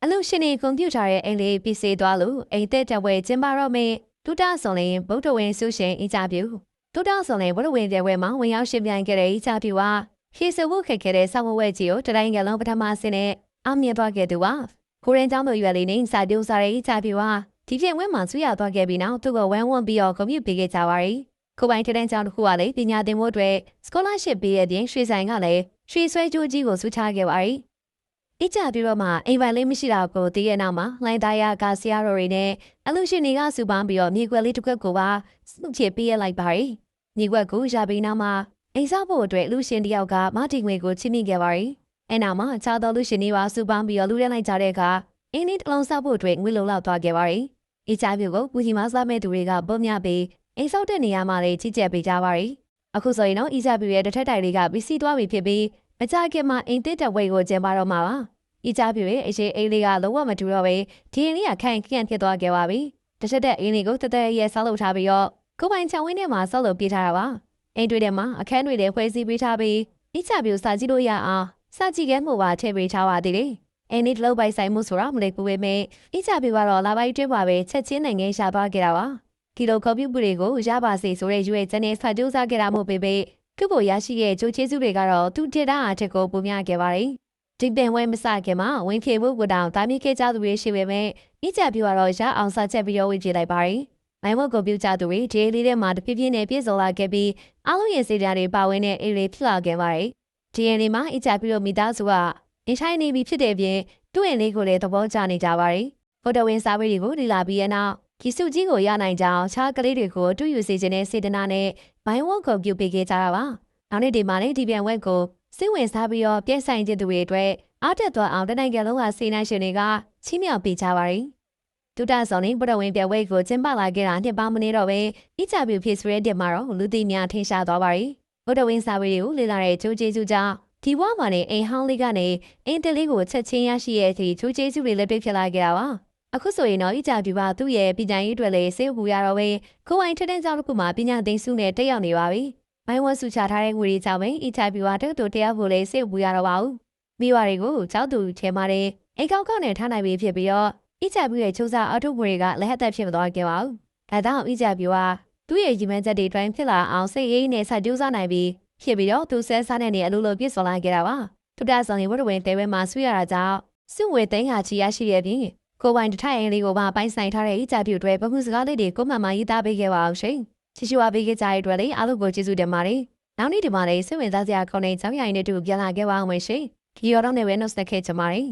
အလူရှင်နေကွန်ပျူတာရဲ့အိမ်လေးပြီးစေးသွားလို့အိမ်သက်တဝဲကျင်းပါတော့မယ်ဒုတာဆောင်လင်ဗုဒ္ဓဝင်ဆုရှင်အင်ဂျာဗျူးဒုတာဆောင်လင်ဗုဒ္ဓဝင်ပြဝဲမှာဝင်ရောက်ရှင်ပြိုင်ခဲ့တဲ့အင်ဂျာဗျူးဟာခေစဝုခက်ခဲ့တဲ့ဆောင်းဝဲကြီးကိုတတိုင်းကလုံးပထမဆင်းနဲ့အောင်မြင်သွားခဲ့သူပါကိုရင်ကျောင်းတို့ရွယ်လေးနဲ့စာပြုံးစားတဲ့အင်ဂျာဗျူးဟာဒီပြည့်ဝဲမှာဆွေးရသွားခဲ့ပြီးနောက်သူ့ကိုဝမ်းဝန်းပြီးတော့ကွန်ပျူတာပေးခဲ့ကြပါရီကိုပိုင်တတိုင်းကျောင်းတစ်ခုကလည်းပညာသင်ဖို့အတွက် scholarship ပေးရတဲ့ရွှေဆိုင်ကလည်းရွှေဆွဲကြိုးကြီးကိုစုချခဲ့ပါရီအကြပြီးတော့မှအိမ်ပိုင်လေးမရှိတာကိုတည်ရနောက်မှာလိုင်းသားရကဆရာတော်တွေနဲ့အလူရှင်တွေကစုပေါင်းပြီးတော့မြေကွက်လေးတစ်ခွက်ကိုပါစုချပေးရလိုက်ပါရီမြေကွက်ကိုရပြီးနောက်မှာအိမ်ဆောက်ဖို့အတွက်လူရှင်တယောက်ကမတီငွေကိုချင်းမိခဲ့ပါရီအဲနောက်မှာအခြားသောလူရှင်တွေပါစုပေါင်းပြီးတော့လူရဲလိုက်ကြတဲ့အခါအင်းလေးတစ်လုံးဆောက်ဖို့အတွက်ငွေလုံလောက်သွားခဲ့ပါရီအကြပြုကိုပူကြီးမစားမဲ့သူတွေကပုံမြပြီးအိမ်ဆောက်တဲ့နေရာမှာလည်းကြီးကျယ်ပေးကြပါရီအခုဆိုရင်တော့အကြပြုရဲ့တစ်ထက်တိုင်တွေကပြီးစီးသွားပြီဖြစ်ပြီးမကြခင်မှာအိမ်တစ်တက်ဝဲကိုကျင်းပါတော့မှာပါအကြပြည့်အရှိအိမ်လေးကလုံးဝမတူတော့ပဲဒီအိမ်လေးကခိုင်ခန့်ဖြစ်သွားခဲ့ပါပြီ။တစ်ချက်တဲ့အိမ်လေးကိုတသက်ရဲဆောက်လုပ်ထားပြီးတော့ကိုပိုင်ချောင်းဝင်းထဲမှာဆောက်လုပ်ပေးထားတာပါ။အိမ်တွေထဲမှာအခန်းတွေလည်းဖွဲ့စည်းပေးထားပြီးအကြပြည့်စာကြည့်လို့ရအောင်စာကြည့်ခဲမှုပါထည့်ပေးထားပါသေးတယ်။အိမ်လေးတစ်လုံးပိုင်ဆိုင်မှုဆိုတော့မလေးဘူးပဲမဲ့အကြပြည့်ကတော့လာပိုင်းတွင်းပါပဲချက်ချင်းနိုင်ငံရှာသွားခဲ့တာပါ။ဒီလိုကွန်ပျူတာတွေကိုရပါစေဆိုတဲ့ရွေးချက်နဲ့စာကြိုးစားခဲ့တာမို့ပဲခုဖို့ရရှိရဲ့ကြိုးချေစုတွေကတော့သူတည်တာအထက်ကိုပုံများခဲ့ပါတယ်။ဒီပင်ဝဲမစခင်မှာဝင်ဖြေမှုကိုတောင်တာမြင့်ခဲ့ကြသူတွေရှိပေမဲ့ဤကြပြတော့ရအောင်စချက်ပြီးတော့ဝင်ကြည့်လိုက်ပါရီ။မိုင်းဝတ်ကွန်ပျူတာတွေဒီလေးထဲမှာတဖြည်းဖြည်းနဲ့ပြည့်စုံလာခဲ့ပြီးအားလုံးရဲ့စေတနာတွေပါဝင်တဲ့အေးလေးဖြစ်လာခဲ့ပါရီ။ဒီရင်လေးမှာဤကြပြတော့မိသားစုကအင်ဆိုင်နေပြီဖြစ်တဲ့ပြင်သူ့ရင်လေးကိုလည်းသဘောကျနေကြပါရီ။ဖော်တော်ဝင်စားပေးတွေကိုဒီလာပြီးရဲ့နောက်ဒီစုကြီးကိုရနိုင်ကြအောင်ခြားကလေးတွေကိုတူယူစေခြင်းနဲ့စေတနာနဲ့မိုင်းဝတ်ကွန်ပျူပေးခဲ့ကြတာပါ။နောက်နေ့ဒီမှာလည်းဒီပြန်ဝက်ကိုစိတ်ဝင်စားပြီးတော့ပြည့်ဆိုင်တဲ့သူတွေအတွက်အားတက်သွားအောင်တနိုင်ငံလုံးကစေနိုင်ရှင်တွေကချီးမြှောက်ပေးကြပါရီဒုတာဆောင်နေပတော်ဝင်ပြဝဲကိုကျင်းပလာခဲ့တာနှစ်ပေါင်းမနေတော့ပဲအကြပြဖြစ်ဆိုတဲ့တက်မှာတော့လူသိများထင်ရှားသွားပါရီပတော်ဝင်စာပေတွေကိုလေ့လာတဲ့ကျိုးကျေးဇူးကြောင့်ဒီဘဝမှာနေအိမ်ဟောင်းလေးကနေအင်းတလေးကိုချက်ချင်းရရှိရဲ့အထိကျိုးကျေးဇူးတွေလက်တွေ့ဖြစ်လာခဲ့တာပါအခုဆိုရင်တော့အကြပြပါသူ့ရဲ့ပညာရေးအတွက်လည်းစေပူရတော့ပဲကိုယ်ပိုင်ထက်တဲ့ကြောင့်တစ်ခုမှပညာသိမ်းစုနဲ့တက်ရောက်နေပါပြီမိုင်းဝတ်စုချထားတဲ့ငွေတွေကြောင့်ပဲအကြပြပါတက်တူတရားဖို့လည်းစေပူရတော့ပါဘူးမိဘတွေကိုကြောက်သူထဲမှာတဲ့အိမ်ကောက်ကောက်နဲ့ထားနိုင်ပြီဖြစ်ပြီးတော့အကြပြရဲ့ချိုးစားအထုပ်ငွေကလက်ဟက်သက်ဖြစ်သွားခဲ့ပါဘူးဒါကြောင့်အကြပြကသူ့ရဲ့ရည်မှန်းချက်တွေတိုင်းဖြစ်လာအောင်စိတ်ရေးနဲ့ဆက်ကြိုးစားနိုင်ပြီးဖြစ်ပြီးတော့သူဆဲစားတဲ့နေအလိုလိုပြည့်စုံလာခဲ့တာပါထူတာဆောင်ရဲ့ဝတ်ဝင်တဲဝဲမှာဆွေးရတာကြောင့်စုဝေသိန်းဟာချီရရှိရပြီးကိုပိုင်တထိုင်အိမ်လေးကိုပါပိုင်းဆိုင်ထားတဲ့အကြပြတွေပမှုစကားလေးတွေကိုမှန်မှရေးသားပေးခဲ့ပါအောင်ရှင်ချီချူအားပေးခဲ့ကြတဲ့အတွက်လည်းအားလုံးကိုကျေးဇူးတင်ပါတယ်နောက်နေ့ဒီမှာလည်းစိတ်ဝင်စားစရာကောင်းတဲ့ကြောင်းရိုင်းတဲ့တူပြန်လာခဲ့ပါအောင်ရှင်ဒီရောတော့နေဝဲနှုတ်ဆက်ခဲ့ကြပါမယ်